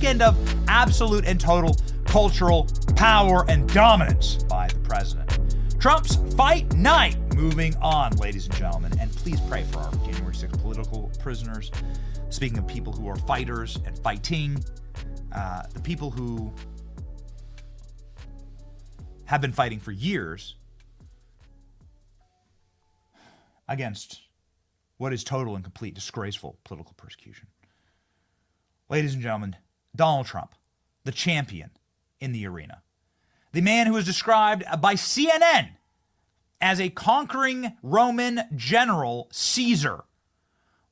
weekend of absolute and total cultural power and dominance by the president. Trump's fight night moving on, ladies and gentlemen. And please pray for our January 6th political prisoners. Speaking of people who are fighters and fighting, the people who have been fighting for years against what is total and complete disgraceful political persecution. Ladies and gentlemen, Donald Trump, the champion in the arena. The man who is described by CNN as a conquering Roman general, Caesar,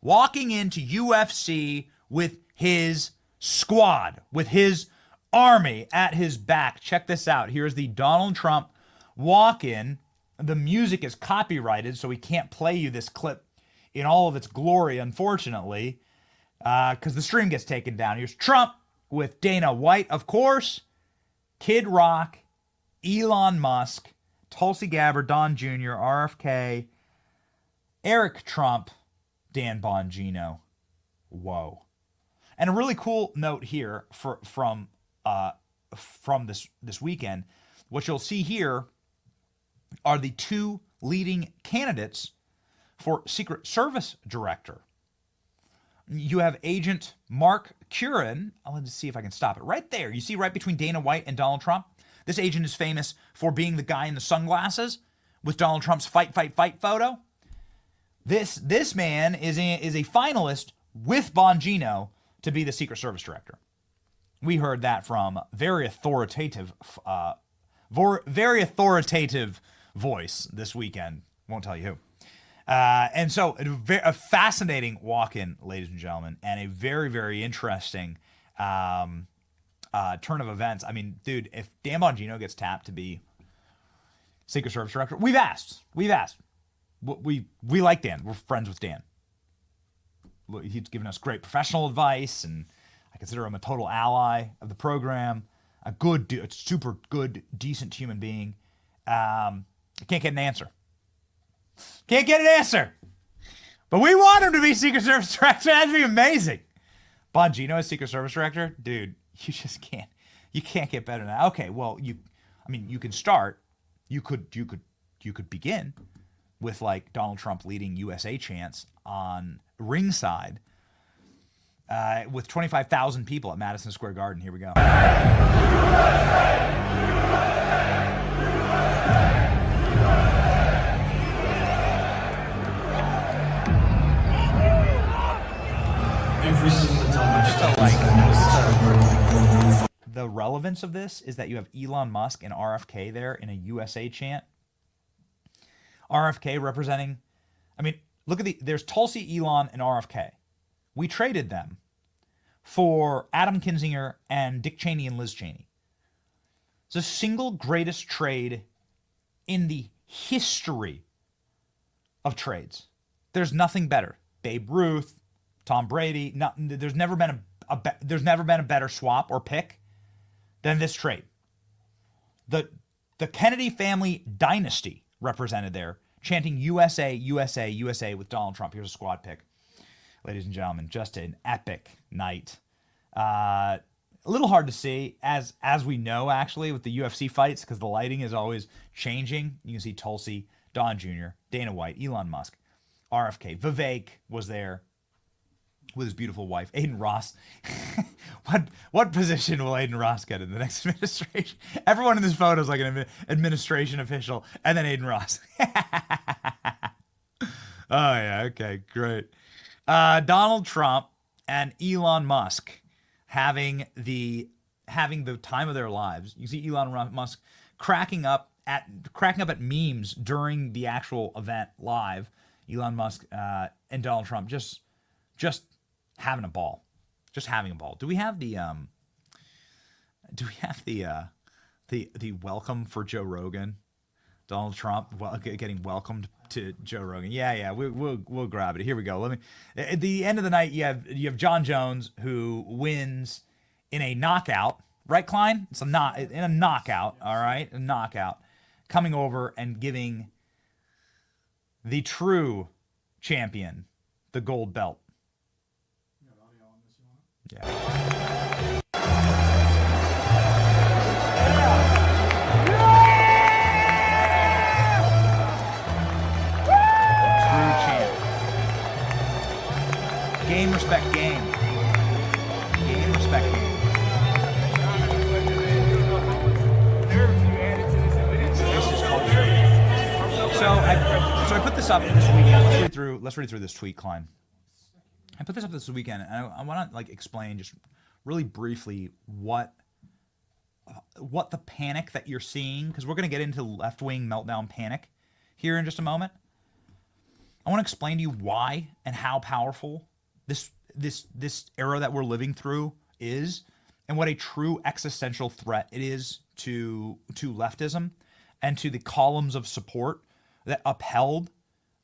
walking into UFC with his squad, with his army at his back. Check this out. Here's the Donald Trump walk-in. The music is copyrighted, so we can't play you this clip in all of its glory, unfortunately, because the stream gets taken down. Here's Trump with Dana White, of course, Kid Rock, Elon Musk, Tulsi Gabbard, Don Jr., RFK, Eric Trump, Dan Bongino. Whoa. And a really cool note here from this weekend. What you'll see here are the two leading candidates for Secret Service Director. You have Agent Mark Curran. I'll have to see if I can stop it. Right there. You see right between Dana White and Donald Trump? This agent is famous for being the guy in the sunglasses with Donald Trump's fight photo. This man is a finalist with Bongino to be the Secret Service Director. We heard that from very authoritative voice this weekend. Won't tell you who. And so a fascinating walk-in, ladies and gentlemen, and a very, very interesting turn of events. I mean, dude, if Dan Bongino gets tapped to be Secret Service Director, we've asked. We like Dan. We're friends with Dan. He's given us great professional advice, and I consider him a total ally of the program. A super good, decent human being. I can't get an answer. But we want him to be Secret Service Director. That'd be amazing. Bongino as Secret Service Director? Dude, you just can't. You can't get better than that. Okay, well, you can start. You could begin with like Donald Trump leading USA chants on ringside with 25,000 people at Madison Square Garden. Here we go. Every single time the relevance of this is that you have Elon Musk and RFK there in a USA chant. RFK representing, look at there's Tulsi, Elon, and RFK. We traded them for Adam Kinzinger and Dick Cheney and Liz Cheney. It's the single greatest trade in the history of trades. There's nothing better. Babe Ruth, Tom Brady. There's never been a better swap or pick than this trade. The Kennedy family dynasty represented there, chanting USA, USA, USA with Donald Trump. Here's a squad pick. Ladies and gentlemen, just an epic night. A little hard to see, as we know, actually, with the UFC fights, because the lighting is always changing. You can see Tulsi, Don Jr., Dana White, Elon Musk, RFK. Vivek was there with his beautiful wife, Aiden Ross. What position will Aiden Ross get in the next administration? Everyone in this photo is like an administration official, and then Aiden Ross. Oh, yeah, okay, great. Donald Trump and Elon Musk having the time of their lives. You see Elon Musk cracking up at memes during the actual event live. Elon Musk and Donald Trump just having a ball. Just having a ball. Do we have the welcome for Joe Rogan? Donald Trump getting welcomed to Joe Rogan. Yeah, we'll grab it. Here we go. At the end of the night, you have John Jones, who wins in a knockout, right, Klein? It's in a knockout. All right, a knockout, coming over and giving the true champion the gold belt. Yeah. So I put this up this weekend. Let's read through this tweet, Klein. I put this up this weekend, and I want to explain just really briefly what the panic that you're seeing, because we're going to get into left-wing meltdown panic here in just a moment. I want to explain to you why and how powerful this era that we're living through is, and what a true existential threat it is to leftism and to the columns of support that upheld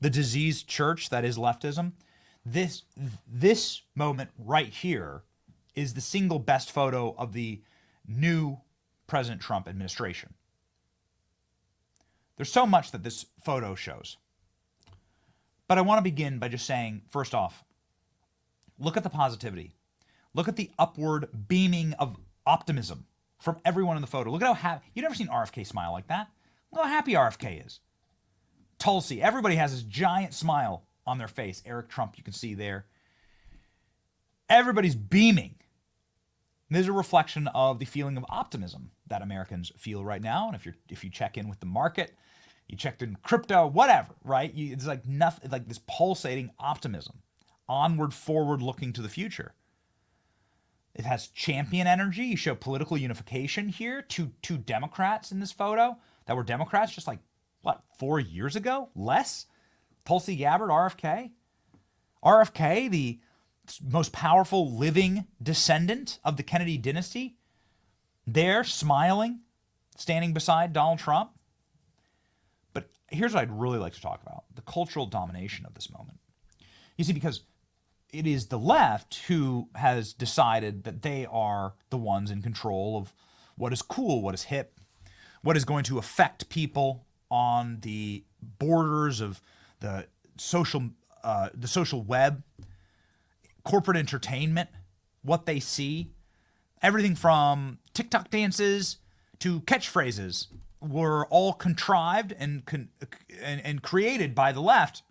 the diseased church that is leftism. This moment right here is the single best photo of the new President Trump administration. There's so much that this photo shows. But I want to begin by just saying, first off, look at the positivity. Look at the upward beaming of optimism from everyone in the photo. Look at how happy. You've never seen RFK smile like that. Look how happy RFK is. Tulsi, everybody has this giant smile on their face. Eric Trump, you can see there. Everybody's beaming. There's a reflection of the feeling of optimism that Americans feel right now. And if you check in with the market, you checked in crypto, whatever, right? It's like nothing, like this pulsating optimism, onward, forward, looking to the future. It has champion energy. You show political unification here. Two Democrats in this photo that were Democrats just 4 years ago? Less? Tulsi Gabbard, RFK? RFK, the most powerful living descendant of the Kennedy dynasty, there smiling, standing beside Donald Trump. But here's what I'd really like to talk about: the cultural domination of this moment. You see, because it is the left who has decided that they are the ones in control of what is cool, what is hip, what is going to affect people on the borders of the social web, corporate entertainment, what they see. Everything from TikTok dances to catchphrases were all contrived and created by the left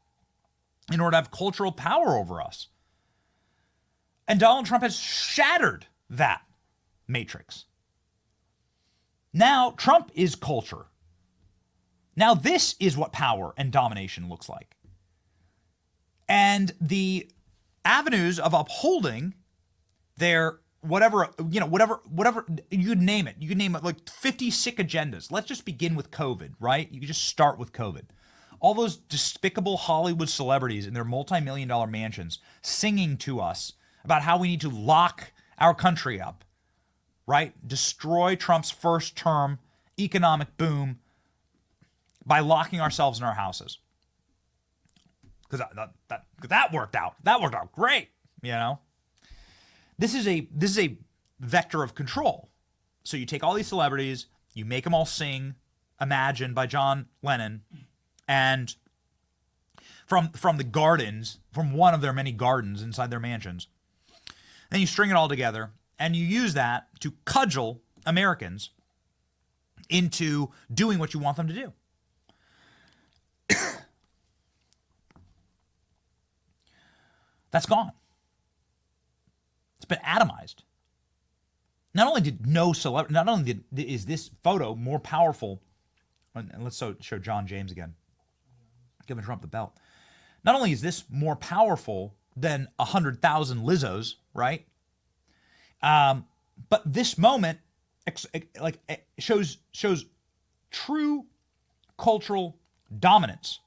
in order to have cultural power over us. And Donald Trump has shattered that matrix. Now Trump is culture. Now this is what power and domination looks like. And the avenues of upholding their whatever you name it. You could name it like 50 sick agendas. Let's just begin with COVID, right? You could just start with COVID. All those despicable Hollywood celebrities in their multi-million-dollar mansions singing to us about how we need to lock our country up, right? Destroy Trump's first term economic boom by locking ourselves in our houses. Because that worked out. That worked out great, you know? This is a vector of control. So you take all these celebrities, you make them all sing Imagine by John Lennon, and from the gardens, from one of their many gardens inside their mansions. Then you string it all together, and you use that to cudgel Americans into doing what you want them to do. That's gone. It's been atomized. Not only is this photo more powerful, and let's show John James again, giving Trump the belt. Not only is this more powerful than 100,000 Lizzos, right? But this moment shows true cultural dominance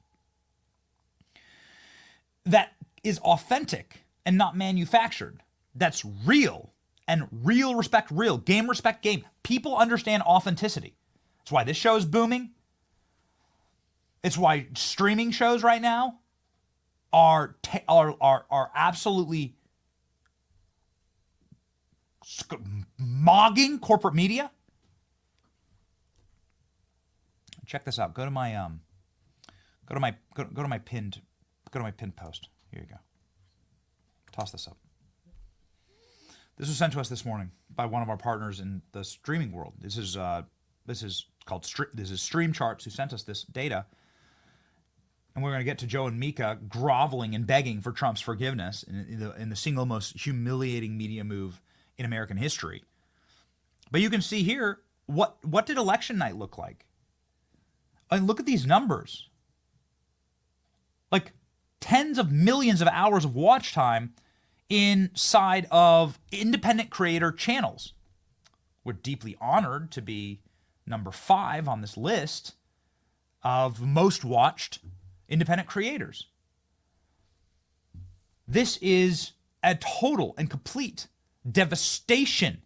that is authentic and not manufactured. That's real, and real respect real. Game respect game. People understand authenticity. That's why this show is booming. It's why streaming shows right now are absolutely mogging corporate media. Check this out. Go to my pinned post. Here you go. Toss this up. This was sent to us this morning by one of our partners in the streaming world. This is Stream Charts, who sent us this data. And we're going to get to Joe and Mika groveling and begging for Trump's forgiveness in the single most humiliating media move in American history. But you can see here, what did election night look like? I mean, look at these numbers. like tens of millions of hours of watch time inside of independent creator channels. We're deeply honored to be number 5 on this list of most watched independent creators. This is a total and complete devastation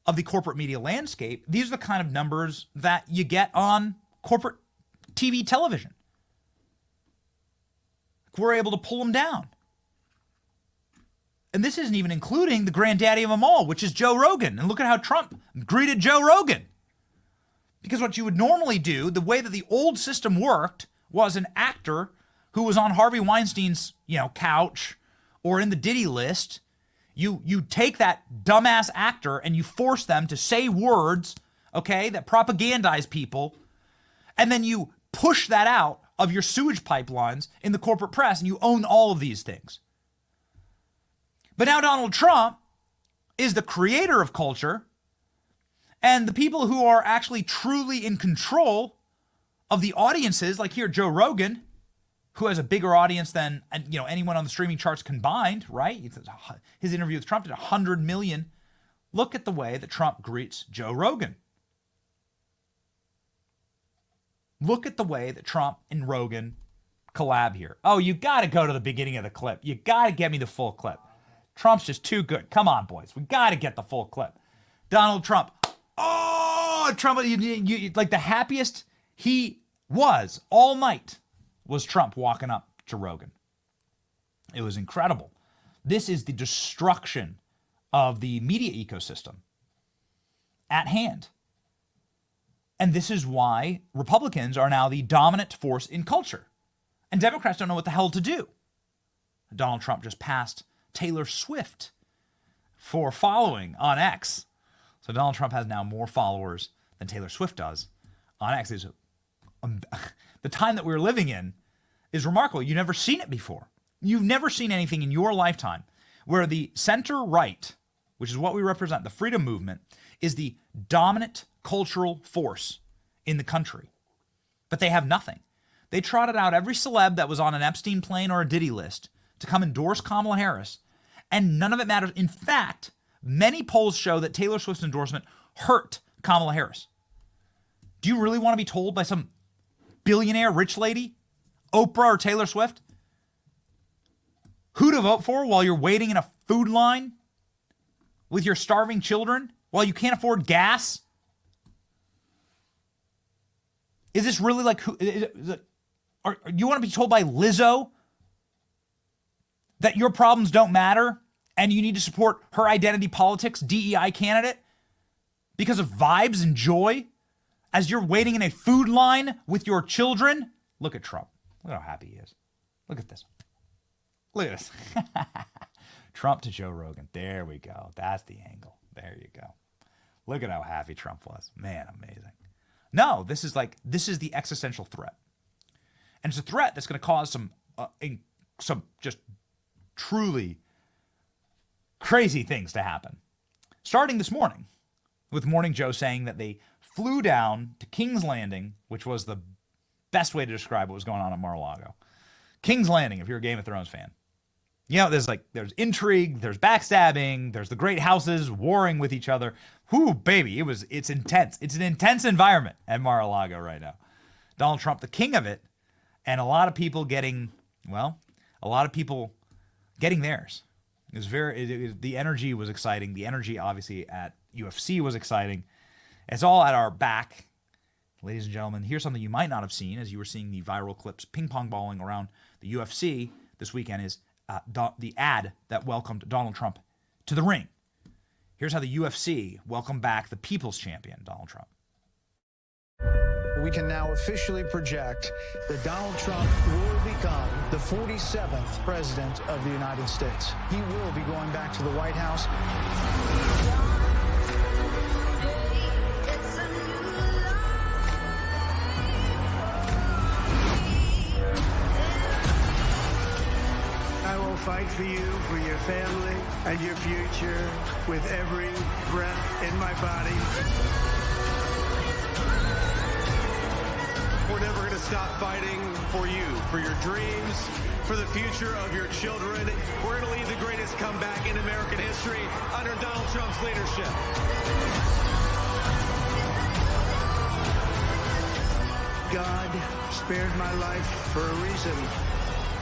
of the corporate media landscape. These are the kind of numbers that you get on corporate TV television. We're able to pull them down. And this isn't even including the granddaddy of them all, which is Joe Rogan. And look at how Trump greeted Joe Rogan. Because what you would normally do, the way that the old system worked, was an actor who was on Harvey Weinstein's, couch or in the Diddy list. You take that dumbass actor and you force them to say words, okay, that propagandize people, and then you push that out of your sewage pipelines in the corporate press, and you own all of these things. But now Donald Trump is the creator of culture, and the people who are actually truly in control of the audiences, like here, Joe Rogan, who has a bigger audience than anyone on the streaming charts combined, right? His interview with Trump did 100 million. Look at the way that Trump greets Joe Rogan. Look at the way that Trump and Rogan collab here. Oh, you got to go to the beginning of the clip. You got to get me the full clip. Trump's just too good. Come on, boys. We got to get the full clip. Donald Trump. Oh, Trump, like the happiest he was all night was Trump walking up to Rogan. It was incredible. This is the destruction of the media ecosystem at hand. And this is why Republicans are now the dominant force in culture. And Democrats don't know what the hell to do. Donald Trump just passed Taylor Swift for following on X. So Donald Trump has now more followers than Taylor Swift does on X. The time that we're living in is remarkable. You've never seen it before. You've never seen anything in your lifetime where the center-right, which is what we represent, the freedom movement, is the dominant cultural force in the country. But they have nothing. They trotted out every celeb that was on an Epstein plane or a Diddy list to come endorse Kamala Harris, and none of it matters. In fact, many polls show that Taylor Swift's endorsement hurt Kamala Harris. Do you really want to be told by some billionaire rich lady, Oprah or Taylor Swift, who to vote for while you're waiting in a food line with your starving children, while you can't afford gas? Is this really like, you want to be told by Lizzo that your problems don't matter and you need to support her identity politics DEI candidate because of vibes and joy as you're waiting in a food line with your children? Look at Trump. Look at how happy he is. Look at this. Look at this. Trump to Joe Rogan. There we go. That's the angle. There you go. Look at how happy Trump was. Man, amazing. No, this is the existential threat. And it's a threat that's going to cause some just truly crazy things to happen. Starting this morning with Morning Joe saying that they flew down to King's Landing, which was the best way to describe what was going on at Mar-a-Lago. King's Landing, if you're a Game of Thrones fan. There's intrigue, there's backstabbing, there's the great houses warring with each other. Whoo, baby, it's intense. It's an intense environment at Mar-a-Lago right now. Donald Trump, the king of it, and a lot of people getting theirs. It was the energy was exciting. The energy, obviously, at UFC was exciting. It's all at our back. Ladies and gentlemen, here's something you might not have seen as you were seeing the viral clips ping-pong balling around the UFC this weekend is the ad that welcomed Donald Trump to the ring. Here's how the UFC welcomed back the people's champion, Donald Trump. We can now officially project that Donald Trump will become the 47th president of the United States. He will be going back to the White House. I will fight for you, for your family, and your future with every breath in my body. We're never going to stop fighting for you, for your dreams, for the future of your children. We're going to lead the greatest comeback in American history under Donald Trump's leadership. God spared my life for a reason,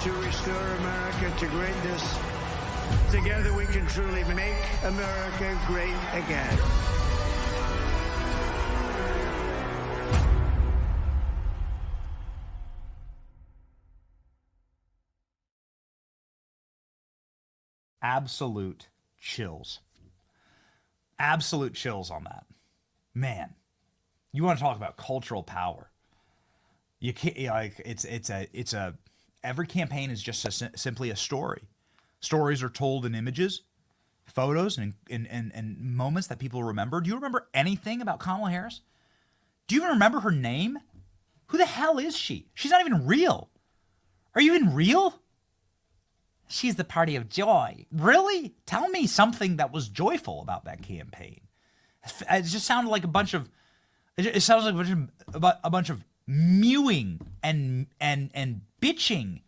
to restore America to greatness. Together we can truly make America great again. Absolute chills. Absolute chills on that. Man, you want to talk about cultural power. You can't, like, it's a every campaign is just simply a story. Stories are told in images, photos, and moments that people remember. Do you remember anything about Kamala Harris? Do you even remember her name? Who the hell is she? She's not even real. Are you even real? She's the party of joy. Really? Tell me something that was joyful about that campaign. It just sounded like a bunch of. It sounds like a bunch of mewing and bitching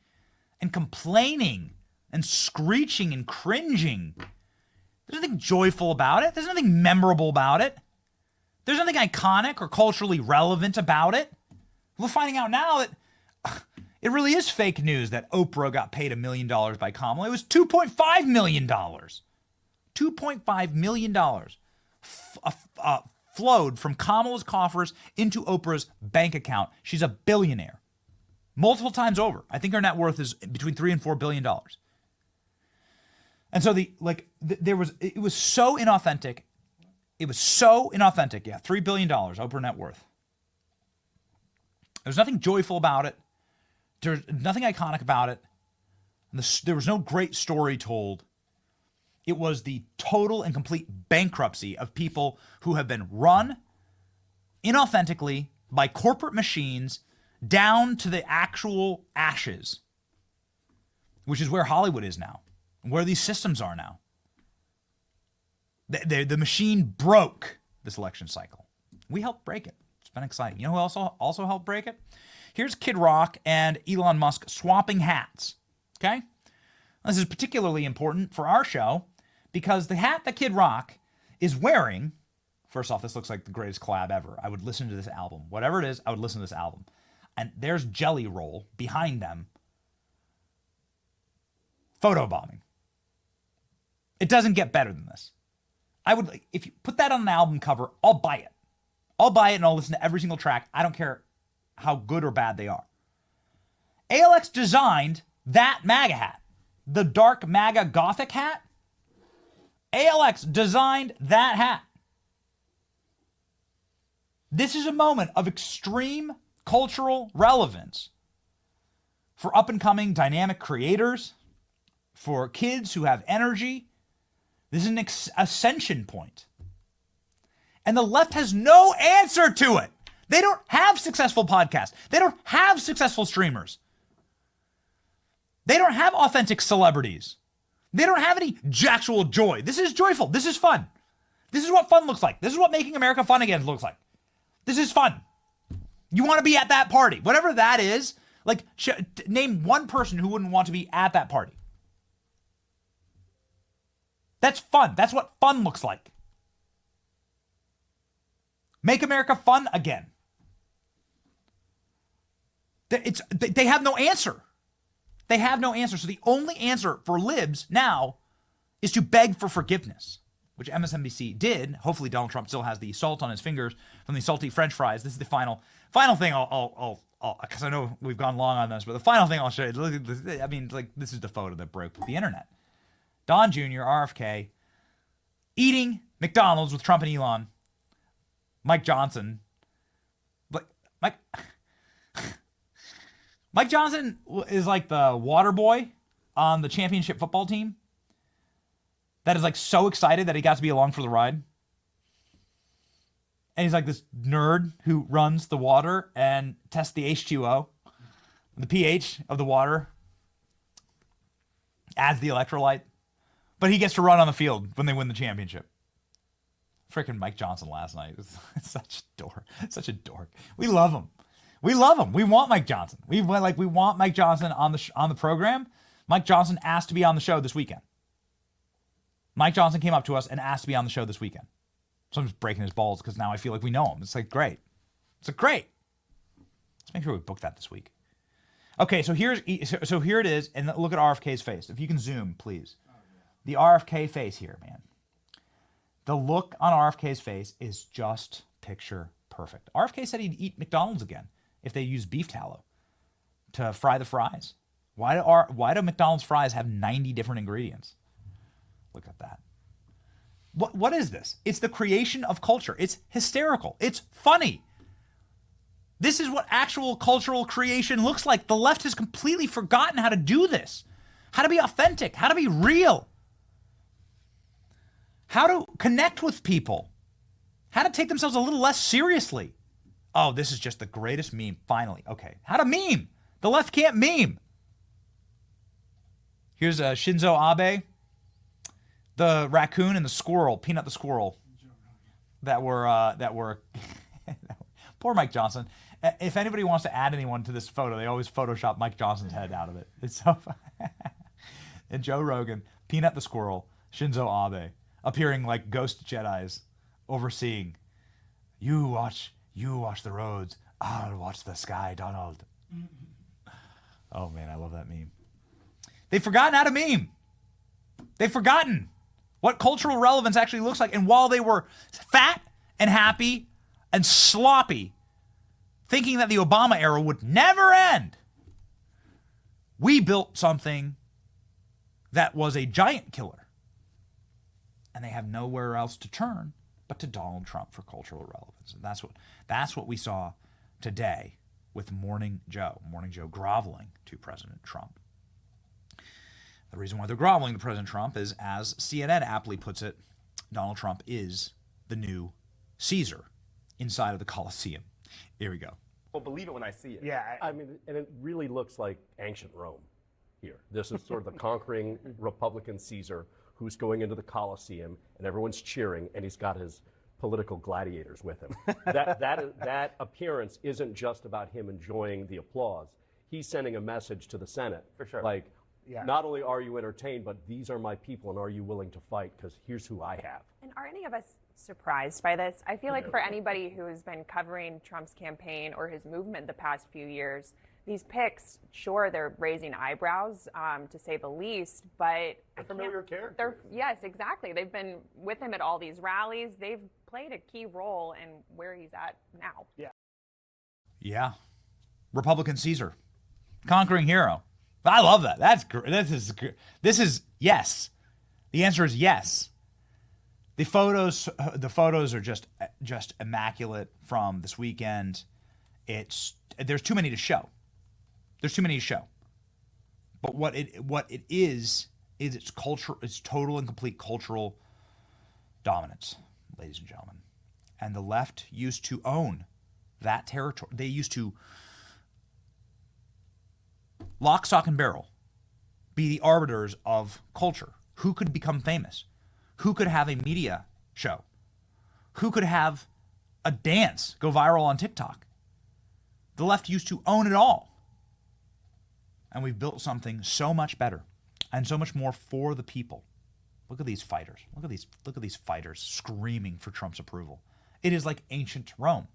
and complaining and screeching and cringing. There's nothing joyful about it. There's nothing memorable about it. There's nothing iconic or culturally relevant about it. We're finding out now that it really is fake news that Oprah got paid $1 million by Kamala. It was $2.5 million. $2.5 million flowed from Kamala's coffers into Oprah's bank account. She's a billionaire. Multiple times over. I think her net worth is between $3 and $4 billion. And so it was so inauthentic. It was so inauthentic. Yeah, $3 billion, Oprah net worth. There's nothing joyful about it. There's nothing iconic about it. There was no great story told. It was the total and complete bankruptcy of people who have been run inauthentically by corporate machines down to the actual ashes, which is where Hollywood is now, where these systems are now. The machine broke this election cycle. We helped break it. It's been exciting. You know who also helped break it? Here's Kid Rock and Elon Musk swapping hats, okay? This is particularly important for our show because the hat that Kid Rock is wearing, first off, this looks like the greatest collab ever. I would listen to this album. Whatever it is, I would listen to this album. And there's Jelly Roll behind them photobombing. It doesn't get better than this. If you put that on an album cover, I'll buy it. I'll buy it and I'll listen to every single track. I don't care how good or bad they are. ALX designed that MAGA hat, the dark MAGA Gothic hat. ALX designed that hat. This is a moment of extreme cultural relevance for up-and-coming dynamic creators, for kids who have energy. This is an ascension point. And the left has no answer to it. They don't have successful podcasts. They don't have successful streamers. They don't have authentic celebrities. They don't have any actual joy. This is joyful. This is fun. This is what fun looks like. This is what making America fun again looks like. This is fun. You want to be at that party. Whatever that is, like, name one person who wouldn't want to be at that party. That's fun. That's what fun looks like. Make America fun again. They have no answer. They have no answer. So the only answer for libs now is to beg for forgiveness, which MSNBC did. Hopefully Donald Trump still has the salt on his fingers from the salty French fries. This is the final thing I'll because I know we've gone long on this, but the final thing I'll show you. Look at this. I mean, like, this is the photo that broke the internet. Don Jr., RFK, eating McDonald's with Trump and Elon. Mike Johnson. But Mike Johnson is like the water boy on the championship football team that is like so excited that he got to be along for the ride. And he's like this nerd who runs the water and tests the H2O, the pH of the water, adds the electrolyte. But he gets to run on the field when they win the championship. Freaking Mike Johnson last night. It's such a dork. Such a dork. We love him. We love him. We want Mike Johnson. We want Mike Johnson on the program. Mike Johnson asked to be on the show this weekend. Mike Johnson came up to us and asked to be on the show this weekend. So I'm just breaking his balls because now I feel like we know him. It's like great. It's like great. Let's make sure we book that this week. Okay, so here it is, and look at RFK's face. If you can zoom, please. The RFK face here, man. The look on RFK's face is just picture perfect. RFK said he'd eat McDonald's again if they use beef tallow to fry the fries. Why do McDonald's fries have 90 different ingredients? Look at that. What is this? It's the creation of culture. It's hysterical. It's funny. This is what actual cultural creation looks like. The left has completely forgotten how to do this, how to be authentic, how to be real, how to connect with people, how to take themselves a little less seriously. Oh, this is just the greatest meme, finally. Okay, how to meme. The left can't meme. Here's Shinzo Abe, the raccoon and the squirrel, Peanut the squirrel, that were poor Mike Johnson. If anybody wants to add anyone to this photo, they always Photoshop Mike Johnson's head out of it. It's so funny. And Joe Rogan, Peanut the squirrel, Shinzo Abe, appearing like ghost Jedis, overseeing. You watch the roads. I'll watch the sky, Donald. Oh man, I love that meme. They've forgotten how to meme. They've forgotten what cultural relevance actually looks like. And while they were fat and happy and sloppy, thinking that the Obama era would never end, we built something that was a giant killer. And they have nowhere else to turn but to Donald Trump for cultural relevance. And that's what we saw today with Morning Joe. Morning Joe groveling to President Trump. The reason why they're groveling to President Trump is, as CNN aptly puts it, Donald Trump is the new Caesar inside of the Colosseum. Here we go. Well, believe it when I see it. Yeah. I mean, and it really looks like ancient Rome here. This is sort of the conquering Republican Caesar who's going into the Colosseum, and everyone's cheering, and he's got his political gladiators with him. That appearance isn't just about him enjoying the applause. He's sending a message to the Senate. For sure. Like, yeah. Not only are you entertained, but these are my people, and are you willing to fight? Because here's who I have. And are any of us surprised by this? I feel like for anybody who has been covering Trump's campaign or his movement the past few years, these pics, sure, they're raising eyebrows, to say the least, but A familiar character. Yes, exactly. They've been with him at all these rallies. They've played a key role in where he's at now. Yeah. Republican Caesar. Conquering hero. I love that. This is yes. The answer is yes. The photos are just immaculate from this weekend. There's too many to show. But what it is its culture, its total and complete cultural dominance, ladies and gentlemen. And the left used to own that territory. They used to lock, stock, and barrel be the arbiters of culture. Who could become famous? Who could have a media show? Who could have a dance go viral on TikTok? The left used to own it all. And we've built something so much better and so much more for the people. Look at these fighters. Look at these fighters screaming for Trump's approval. It is like ancient Rome.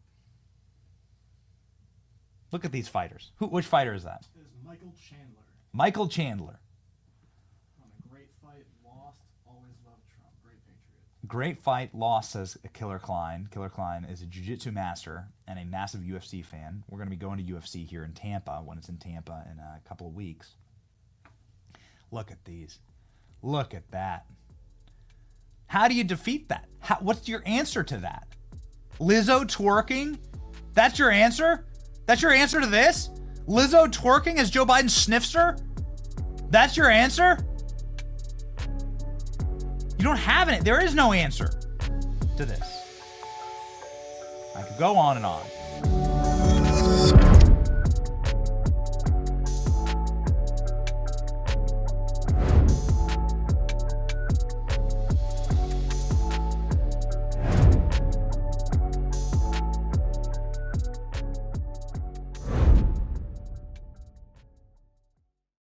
Look at these fighters. Which fighter is that? It is Michael Chandler. Michael Chandler. On a great fight, lost, always loved Trump. Great patriot. Great fight, lost, says Killer Klein. Killer Klein is a jiu-jitsu master and a massive UFC fan. We're going to be going to UFC here in Tampa when it's in Tampa in a couple of weeks. Look at these. Look at that. How do you defeat that? What's your answer to that? Lizzo twerking? That's your answer? That's your answer to this? Lizzo twerking as Joe Biden sniffs her? That's your answer? You don't have it. There is no answer to this. I could go on and on.